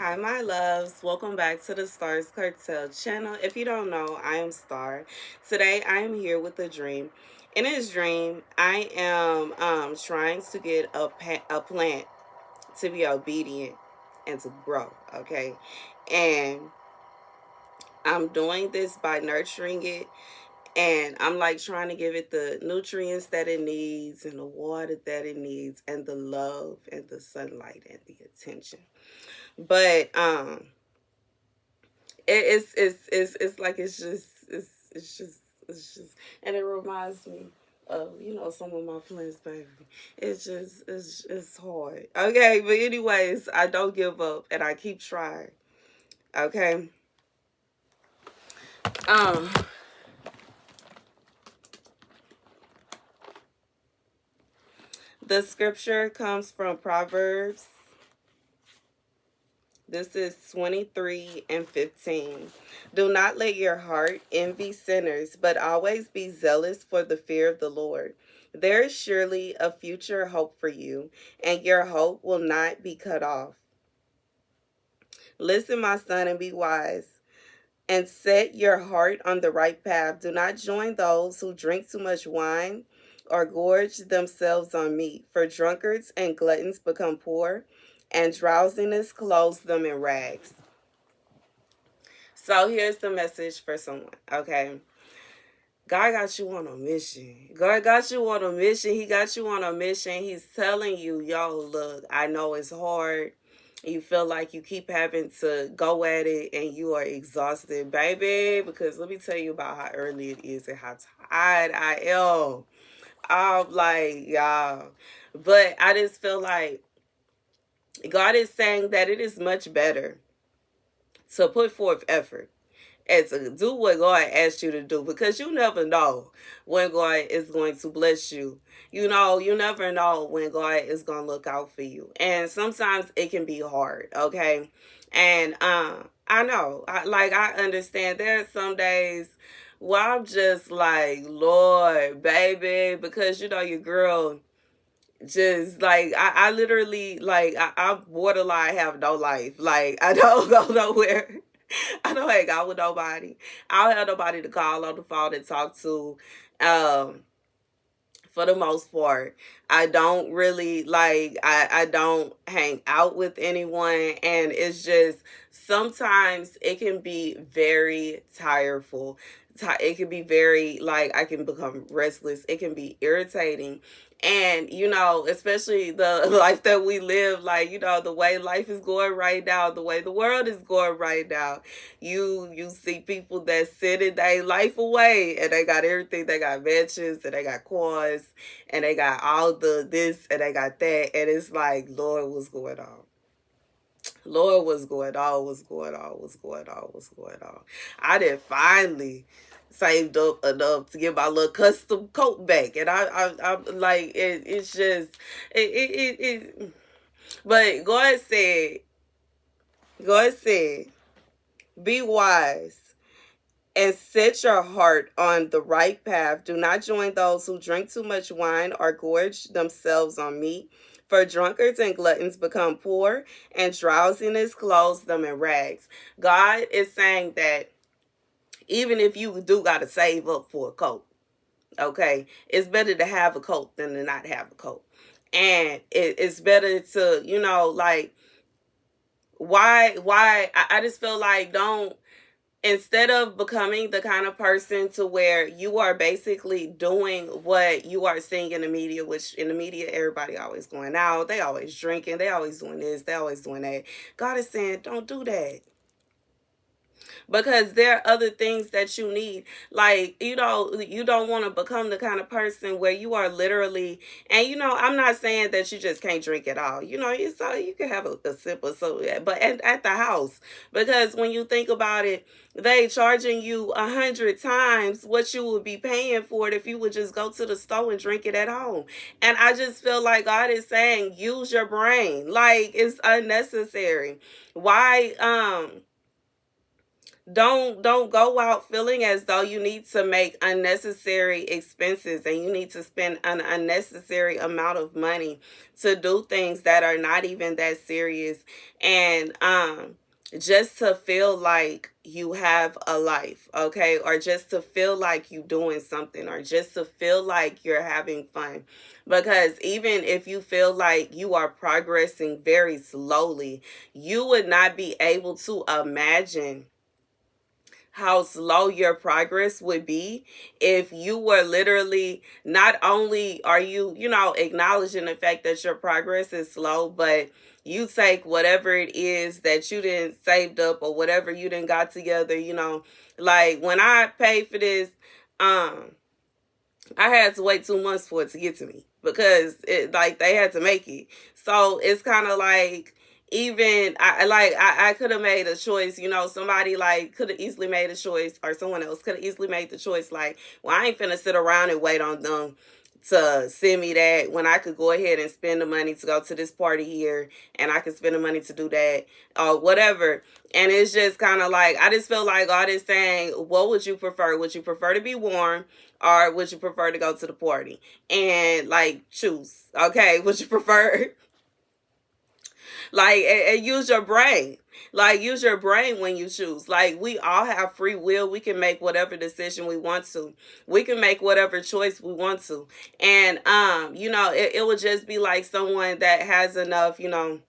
Hi, my loves. Welcome back to the Starscartel channel. If you don't know, I am Star. Today, I am here with a dream. In this dream, I am trying to get a plant to be obedient and to grow, okay? And I'm doing this by nurturing it, and I'm like trying to give it the nutrients that it needs and the water that it needs and the love and the sunlight and the attention. But it's like it's just and it reminds me of some of my plans, baby. It's hard. Okay, but anyways, I don't give up and I keep trying. Okay. Um the scripture comes from Proverbs. This is 23 and 15. Do not let your heart envy sinners, but always be zealous for the fear of the Lord. There is surely a future hope for you, and your hope will not be cut off. Listen, my son, and be wise, and set your heart on the right path. Do not join those who drink too much wine or gorge themselves on meat, for drunkards and gluttons become poor, and drowsiness clothes them in rags. So here's the message for someone, okay? God got you on a mission. God got you on a mission. He got you on a mission. He's telling you, yo, look, I know it's hard. You feel like you keep having to go at it and you are exhausted, baby. Because let me tell you about how early it is and how tired I am. I'm like, y'all. But I just feel like God is saying that it is much better to put forth effort and to do what God asked you to do, because you never know when God is going to bless you. You never know when God is going to look out for you. And sometimes it can be hard, okay? And I know, I understand there are some days where I'm just like, Lord, baby, because your girl just like I literally like I'm borderline have no life. Like I don't go nowhere. I don't hang out with nobody. I don't have nobody to call on the phone and talk to. Um, for the most part, I don't really I don't hang out with anyone, and it's just sometimes it can be very tireful. It can be very like I can become restless. It can be irritating. And especially the life that we live, like the way life is going right now, the way the world is going right now, you see people that sit in their life away and they got everything. They got mansions and they got cars and they got all the this and they got that, and it's like, Lord, what's going on? Lord, what's going on? What's going on? What's going on? What's going on? I did finally saved up enough to get my little custom coat back, and I'm like, it's just it. But God said, be wise and set your heart on the right path. Do not join those who drink too much wine or gorge themselves on meat, for drunkards and gluttons become poor, and drowsiness clothes them in rags. God is saying that even if you do got to save up for a coat, okay, it's better to have a coat than to not have a coat. And it's better to, like, why I just feel like don't, instead of becoming the kind of person to where you are basically doing what you are seeing in the media, which in the media everybody always going out, they always drinking, they always doing this, they always doing that. God is saying don't do that, because there are other things that you need. Like, you don't want to become the kind of person where you are literally, and I'm not saying that you just can't drink at all. You can have a sip or so, but at the house, because when you think about it, they charging you 100 times what you would be paying for it if you would just go to the store and drink it at home. And I just feel like God is saying use your brain. Like, it's unnecessary. Why Don't go out feeling as though you need to make unnecessary expenses and you need to spend an unnecessary amount of money to do things that are not even that serious, and just to feel like you have a life, okay? Or just to feel like you doing something, or just to feel like you're having fun. Because even if you feel like you are progressing very slowly, you would not be able to imagine how slow your progress would be if you were literally, not only are you, acknowledging the fact that your progress is slow, but you take whatever it is that you didn't saved up or whatever you didn't got together, like when I paid for this, um I had to wait 2 months for it to get to me because it, like, they had to make it. So it's kind of like, even I could have made a choice, somebody like could have easily made a choice, or someone else could have easily made the choice, like, well, I ain't finna sit around and wait on them to send me that when I could go ahead and spend the money to go to this party here, and I could spend the money to do that or whatever. And it's just kind of like, I just feel like God is saying, what would you prefer? Would you prefer to be warm, or would you prefer to go to the party? And like, choose. Okay, would you prefer? Like, and use your brain. Like, use your brain when you choose. Like, we all have free will. We can make whatever decision we want to. We can make whatever choice we want to. And it would just be like someone that has enough, you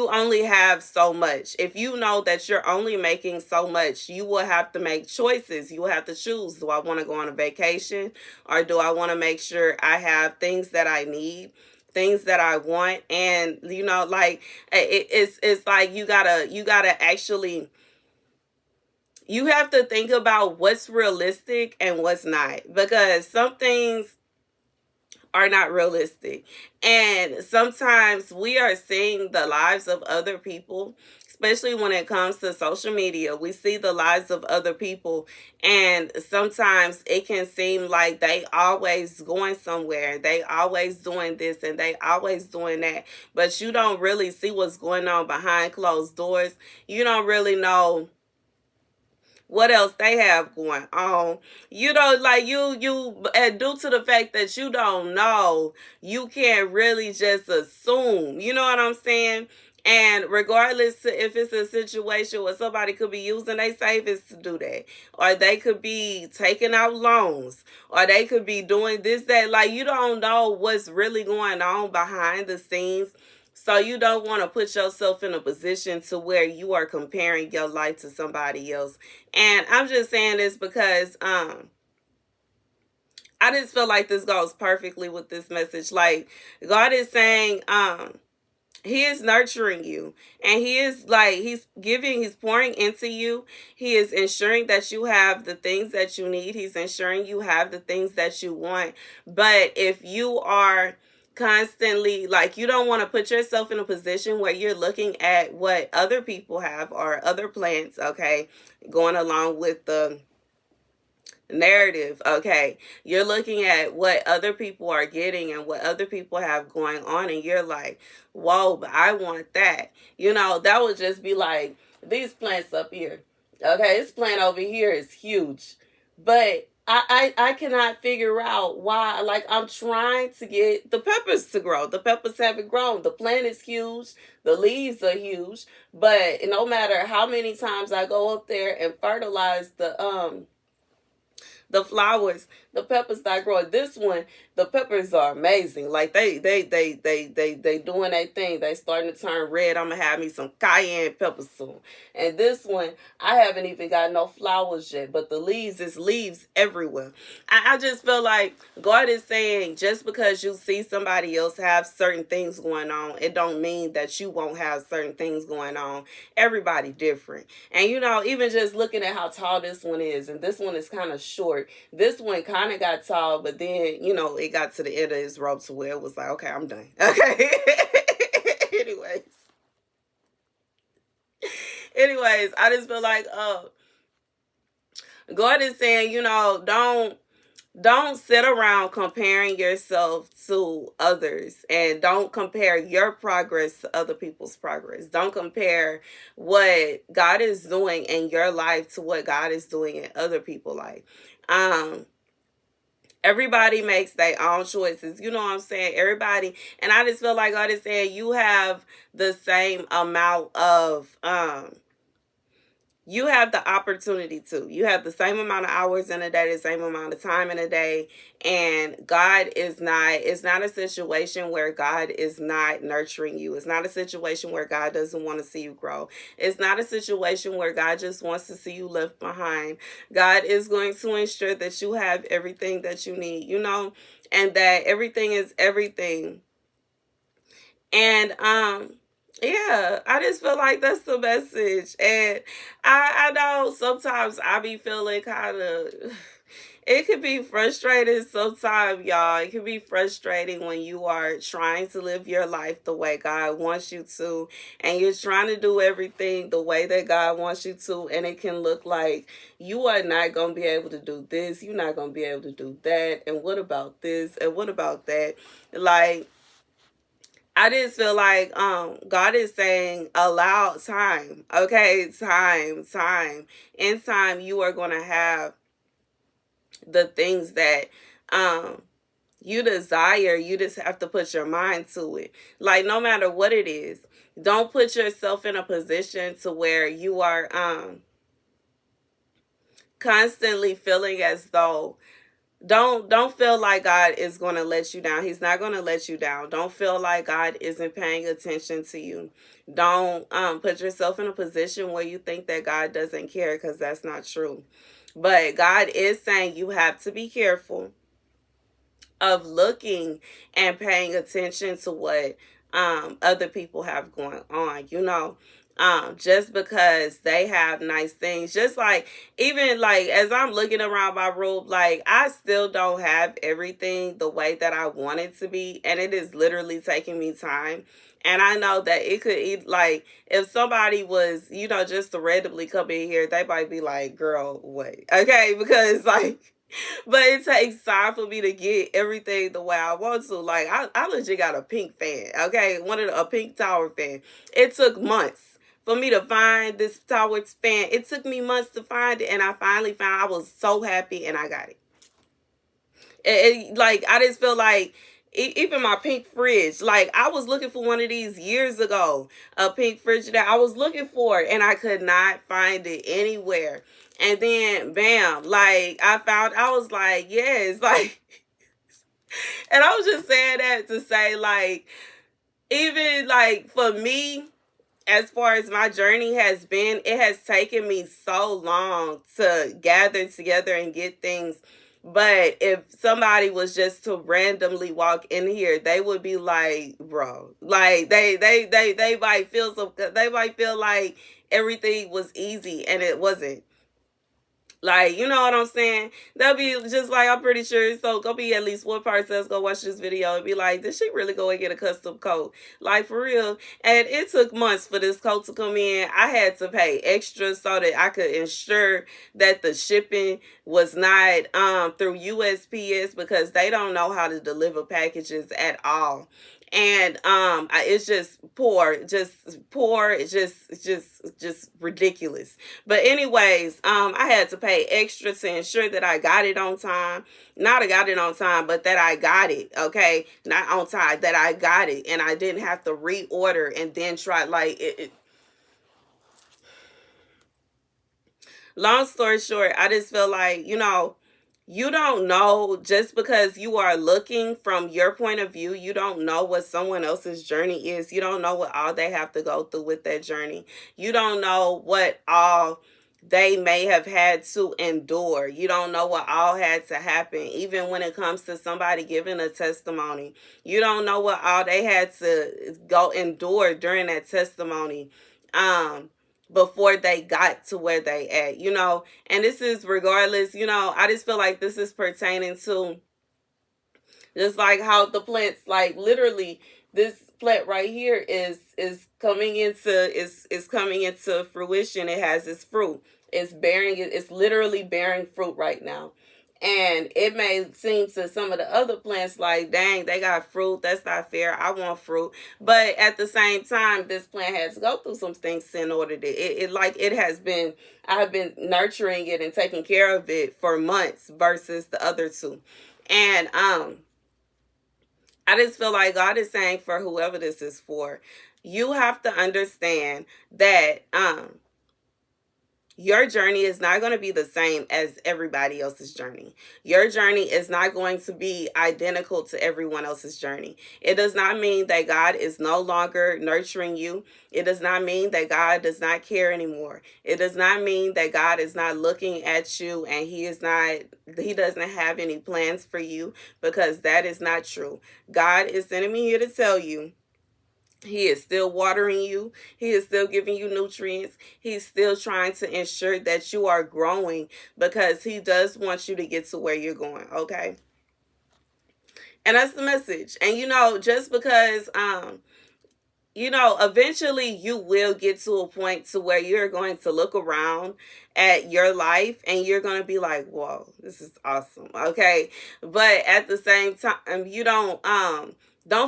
only have so much. If you know that you're only making so much, you will have to make choices. You will have to choose. Do I want to go on a vacation, or do I want to make sure I have things that I need, things that I want? And like, it's like, you gotta actually, you have to think about what's realistic and what's not, because some things are not realistic. And sometimes we are seeing the lives of other people, especially when it comes to social media. We see the lives of other people, and sometimes it can seem like they always going somewhere, they always doing this, and they always doing that. But you don't really see what's going on behind closed doors. You don't really know what else they have going on. Like, due to the fact that you don't know, you can't really just assume, you know what I'm saying? And regardless if it's a situation where somebody could be using their savings to do that, or they could be taking out loans, or they could be doing this, that, like, you don't know what's really going on behind the scenes. So you don't want to put yourself in a position to where you are comparing your life to somebody else. And I'm just saying this because I just feel like this goes perfectly with this message. Like, God is saying, he is nurturing you, and he is like, he's pouring into you. He is ensuring that you have the things that you need. He's ensuring you have the things that you want. But if you are constantly, like, you don't want to put yourself in a position where you're looking at what other people have or other plans, okay, going along with the narrative, okay, you're looking at what other people are getting and what other people have going on, and you're like, whoa, but I want that. That would just be like these plants up here. Okay, this plant over here is huge, but I cannot figure out why. Like, I'm trying to get the peppers to grow. The peppers haven't grown. The plant is huge. The leaves are huge. But no matter how many times I go up there and fertilize the flowers, the peppers that grow. This one, the peppers are amazing. Like, they doing their thing. They starting to turn red. I'm gonna have me some cayenne peppers soon. And this one, I haven't even got no flowers yet, but the leaves is leaves everywhere. I just feel like God is saying, just because you see somebody else have certain things going on, it don't mean that you won't have certain things going on. Everybody different. And even just looking at how tall this one is, and this one is kind of short. This one kind of got tall, but then, it got to the end of his rope to where it was like, okay, I'm done. Okay. anyways, anyways, I just feel like, God is saying, don't Don't sit around comparing yourself to others, and don't compare your progress to other people's progress. Don't compare what God is doing in your life to what God is doing in other people's life. Um, Everybody makes their own choices. You know what I'm saying? Everybody, and I just feel like God is saying you have the same amount of you have the opportunity to. You have the same amount of hours in a day, the same amount of time in a day. And God is not, it's not a situation where God is not nurturing you. It's not a situation where God doesn't want to see you grow. It's not a situation where God just wants to see you left behind. God is going to ensure that you have everything that you need, you know, and that everything is everything. And yeah, I just feel like that's the message. And I know sometimes I be feeling kind of it could be frustrating sometimes, y'all. It can be frustrating when you are trying to live your life the way God wants you to, and you're trying to do everything the way that God wants you to, and it can look like you are not going to be able to do this, you're not going to be able to do that, and what about this, and what about that? Like, I just feel like God is saying allow time. Okay, time. In time you are gonna have the things that um you desire. You just have to put your mind to it. Like, no matter what it is, don't put yourself in a position to where you are constantly feeling as though don't feel like God is going to let you down. He's not going to let you down. Don't feel like God isn't paying attention to you. Don't put yourself in a position where you think that God doesn't care, because that's not true. But God is saying you have to be careful of looking and paying attention to what other people have going on, you know. Just because they have nice things, just like, even like as I'm looking around my room, like I still don't have everything the way that I want it to be, and it is literally taking me time. And I know that it could, like, if somebody was, you know, just to randomly come in here, they might be like, girl, wait. Okay, because like, but it takes time for me to get everything the way I want to. Like, I legit got a pink fan, okay? A pink tower fan. It took months for me to find this tower fan. It took me months to find it, and I finally found. I was so happy, and I got it. Like, I just feel like even my pink fridge, like I was looking for one of these years ago, a pink fridge that I was looking for, and I could not find it anywhere. And then bam, like I found, I was like, yes, like, and I was just saying that to say, like, even like for me, as far as my journey has been, it has taken me so long to gather together and get things. But if somebody was just to randomly walk in here, they would be like, bro, like they might feel so, they might feel like everything was easy, and it wasn't. Like, you know what I'm saying? That'll be just like, I'm pretty sure. So, gonna be at least one person that's gonna watch this video and be like, did she really go and get a custom coat? Like, for real. And it took months for this coat to come in. I had to pay extra so that I could ensure that the shipping was not through USPS, because they don't know how to deliver packages at all. And it's just poor, it's just ridiculous. But anyways, I had to pay extra to ensure that I got it on time. Not I got it on time, but that I got it, okay? Not on time, that I got it, and I didn't have to reorder and then try, like, long story short, I just feel like, you know, you don't know, just because you are looking from your point of view, you don't know what someone else's journey is. You don't know what all they have to go through with that journey. You don't know what all they may have had to endure. You don't know what all had to happen. Even when it comes to somebody giving a testimony, you don't know what all they had to go endure during that testimony. Before they got to where they at, you know. And this is regardless, you know, I just feel like this is pertaining to just like how the plants, like literally this plant right here is coming into is coming into fruition. It has its fruit. It's bearing, it's literally bearing fruit right now. And it may seem to some of the other plants like, dang, they got fruit. That's not fair. I want fruit. But at the same time, this plant has to go through some things in order to, it has been, I have been nurturing it and taking care of it for months versus the other two. And I just feel like God is saying for whoever this is for, you have to understand that your journey is not going to be the same as everybody else's journey. Your journey is not going to be identical to everyone else's journey. It does not mean that God is no longer nurturing you. It does not mean that God does not care anymore. It does not mean that God is not looking at you and he doesn't have any plans for you, because that is not true. God is sending me here to tell you, he is still watering you. He is still giving you nutrients. He's still trying to ensure that you are growing, because he does want you to get to where you're going, okay? And that's the message. And just because eventually you will get to a point to where you're going to look around at your life and you're going to be like, whoa, this is awesome. Okay. But at the same time, you don't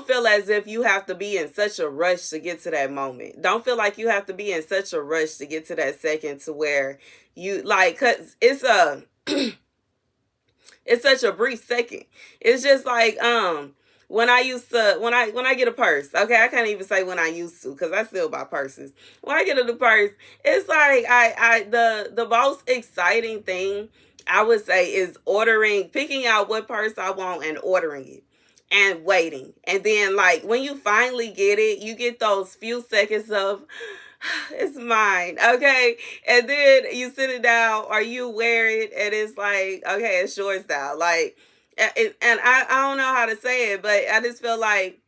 feel as if you have to be in such a rush to get to that moment. Don't feel like you have to be in such a rush to get to that second to where you like, cause it's such a brief second. It's just like, when I used to, when I get a purse, okay, I can't even say when I used to, because I still buy purses. When I get a new purse, it's like the most exciting thing I would say is picking out what purse I want and ordering it and waiting. And then like when you finally get it, you get those few seconds of it's mine, okay? And then you sit it down or you wear it and it's like, okay, it's yours now. Like, and I don't know how to say it, but I just feel like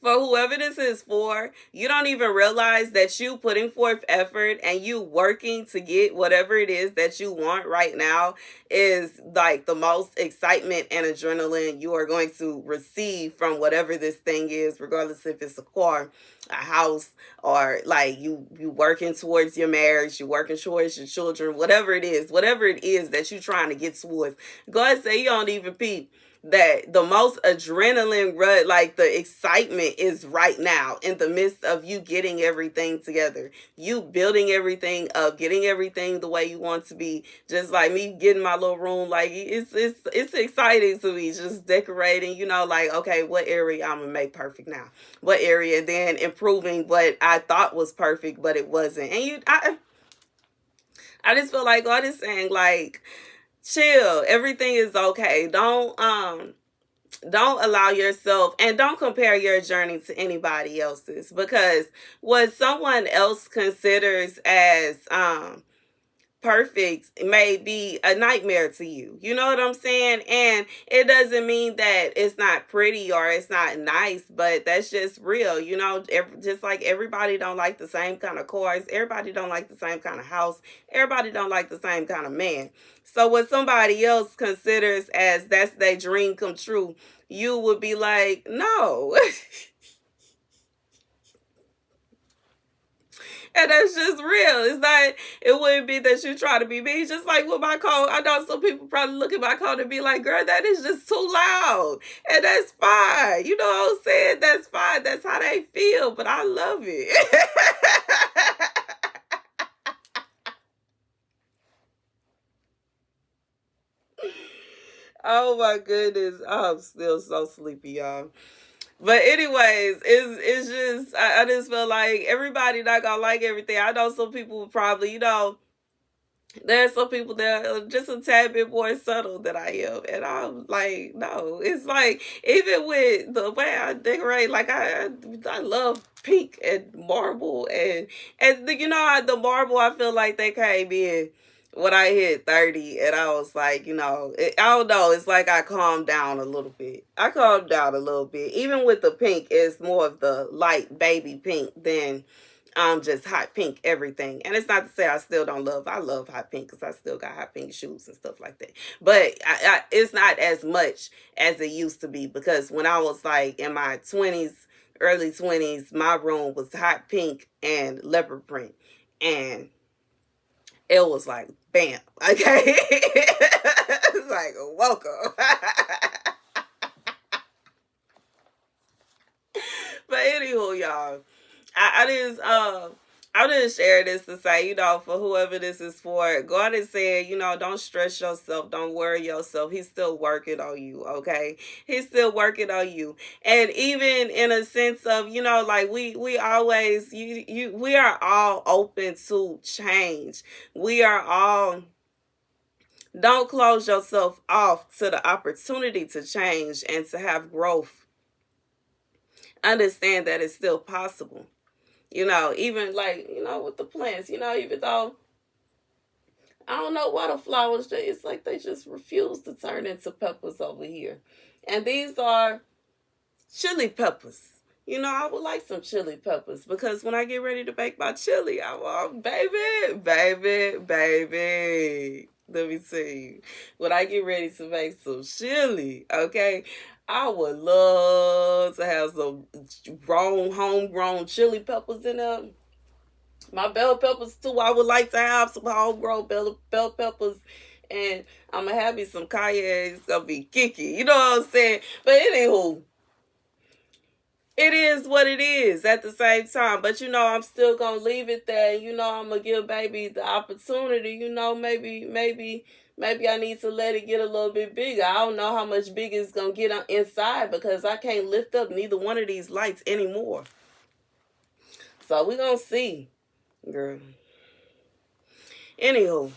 for whoever this is for, you don't even realize that you putting forth effort and you working to get whatever it is that you want right now is like the most excitement and adrenaline you are going to receive from whatever this thing is, regardless if it's a car, a house, or like you working towards your marriage, you working towards your children, whatever it is that you're trying to get towards. God say you don't even peep that the most adrenaline rush, like the excitement is right now in the midst of you getting everything together, you building everything up, getting everything the way you want to be. Just like me getting my little room, like it's exciting to me, just decorating, like, okay, what area I'm gonna make perfect now, what area, then improving what I thought was perfect but it wasn't. And I just feel like God is saying, like, chill, everything is okay. Don't allow yourself, and don't compare your journey to anybody else's, because what someone else considers as perfect may be a nightmare to you. You know what I'm saying? And it doesn't mean that it's not pretty or it's not nice, but that's just real. Just like everybody don't like the same kind of cars, everybody don't like the same kind of house, everybody don't like the same kind of man. So what somebody else considers as that's their dream come true, you would be like, no. And that's just real. It's not, it wouldn't be that you try to be me. Just like with my code, I know some people probably look at my code and be like, girl, that is just too loud. And that's fine. You know what I'm saying? That's fine. That's how they feel. But I love it. Oh my goodness. I'm still so sleepy, y'all. But anyways, it's just I just feel like everybody not gonna like everything. I know some people probably, there's some people that are just a tad bit more subtle than I am. And I'm like, no. It's like, even with the way I decorate, like I love pink and marble. And the marble, I feel like they came in when I hit 30. And I was like, I don't know. It's like I calmed down a little bit. Even with the pink, it's more of the light baby pink than just hot pink everything. And it's not to say I still don't I love hot pink, because I still got hot pink shoes and stuff like that. But it's not as much as it used to be, because when I was like in my 20s, early 20s, my room was hot pink and leopard print. And it was like bam. Okay. It's like welcome. But anywho, y'all, I just share this to say, for whoever this is for, God is saying, don't stress yourself, don't worry yourself. He's still working on you, okay? He's still working on you. And even in a sense of, like we always we are all open to change. We are all, don't close yourself off to the opportunity to change and to have growth. Understand that it's still possible. Even like, with the plants, even though I don't know why the flowers, it's like they just refuse to turn into peppers over here. And these are chili peppers. I would like some chili peppers because when I get ready to bake my chili, I want, baby, baby, baby. Let me tell you, when I get ready to make some chili, okay, I would love to have some homegrown chili peppers in them. My bell peppers too. I would like to have some homegrown bell peppers, and I'm gonna have me some cayenne. It's gonna be kicky. You know what I'm saying? But anywho, it is what it is at the same time. But I'm still gonna leave it there. I'm gonna give baby the opportunity. Maybe I need to let it get a little bit bigger. I don't know how much bigger it's gonna get inside because I can't lift up neither one of these lights anymore. So we gonna see, girl. Anywho,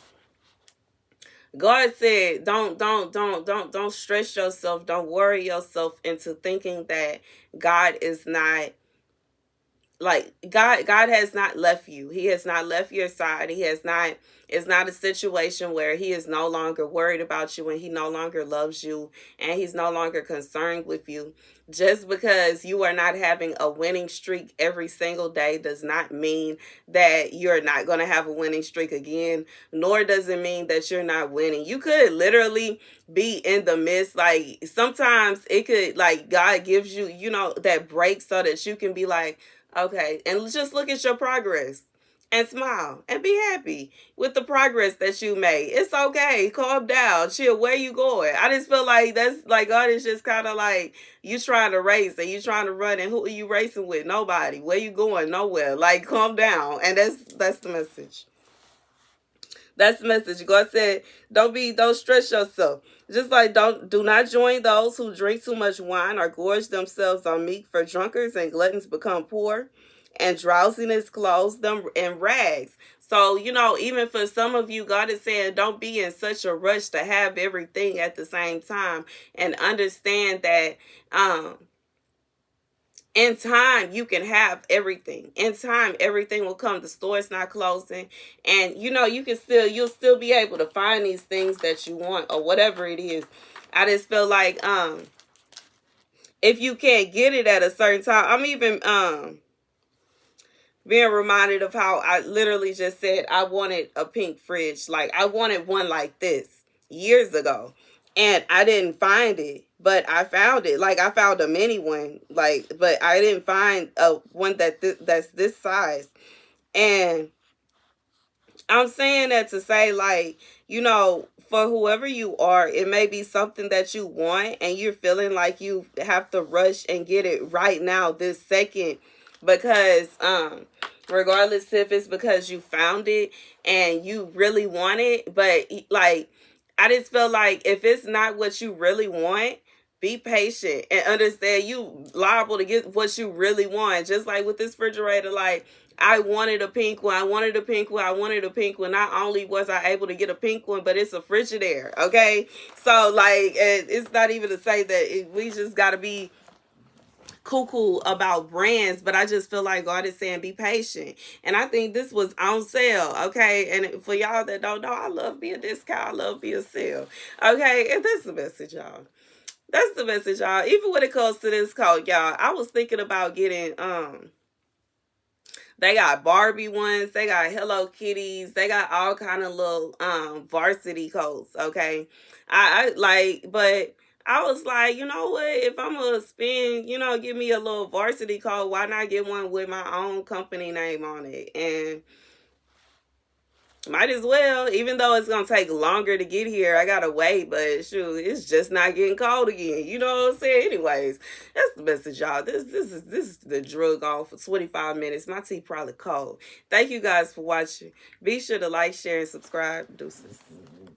God said, don't stress yourself, don't worry yourself into thinking that God is not, like, God has not left you. He has not left your side. He has not, it's not a situation where he is no longer worried about you and he no longer loves you and he's no longer concerned with you. Just because you are not having a winning streak every single day does not mean that you're not going to have a winning streak again, nor does it mean that you're not winning. You could literally be in the midst, like sometimes it could, like, God gives you, that break so that you can be like, okay, and just look at your progress and smile and be happy with the progress that you made. It's okay. Calm down. Chill. Where you going? I just feel like that's like God is just kind of like you trying to race and you trying to run, and who are you racing with? Nobody. Where you going? Nowhere. Like, calm down. And that's the message. That's the message. God said, don't stress yourself. Just like do not join those who drink too much wine or gorge themselves on meat, for drunkards and gluttons become poor, and drowsiness clothes them in rags. So, even for some of you, God is saying, don't be in such a rush to have everything at the same time, and understand that in time you can have everything. In time everything will come. The store's not closing, and you'll still be able to find these things that you want or whatever it is. I just feel like if you can't get it at a certain time, I'm even being reminded of how I literally just said I wanted a pink fridge. Like, I wanted one like this years ago, and I didn't find it, but I found it. Like, I found a mini one, like, but I didn't find a one that's this size. And I'm saying that to say, like, for whoever you are, it may be something that you want and you're feeling like you have to rush and get it right now, this second, because regardless if it's because you found it and you really want it, but like, I just feel like if it's not what you really want, be patient and understand you liable to get what you really want. Just like with this refrigerator, like, I wanted a pink one. I wanted a pink one. I wanted a pink one. Not only was I able to get a pink one, but it's a Frigidaire. Okay. So, like, it's not even to say that we just got to be cuckoo about brands, but I just feel like God is saying be patient. And I think this was on sale. Okay. And for y'all that don't know, I love me a discount. I love me a sale. Okay. And that's the message, y'all. That's the message, y'all. Even when it comes to this coat, y'all, I was thinking about getting they got Barbie ones, they got Hello Kitties, they got all kind of little varsity coats, okay? I like, but I was like, you know what, if I'm gonna spend, give me a little varsity coat, why not get one with my own company name on it? And Might as well, even though it's gonna take longer to get here. I gotta wait, but shoot, it's just not getting cold again. You know what I'm saying? Anyways, that's the message, y'all. This is the drug off for 25 minutes. My tea probably cold. Thank you guys for watching. Be sure to like, share, and subscribe. Deuces.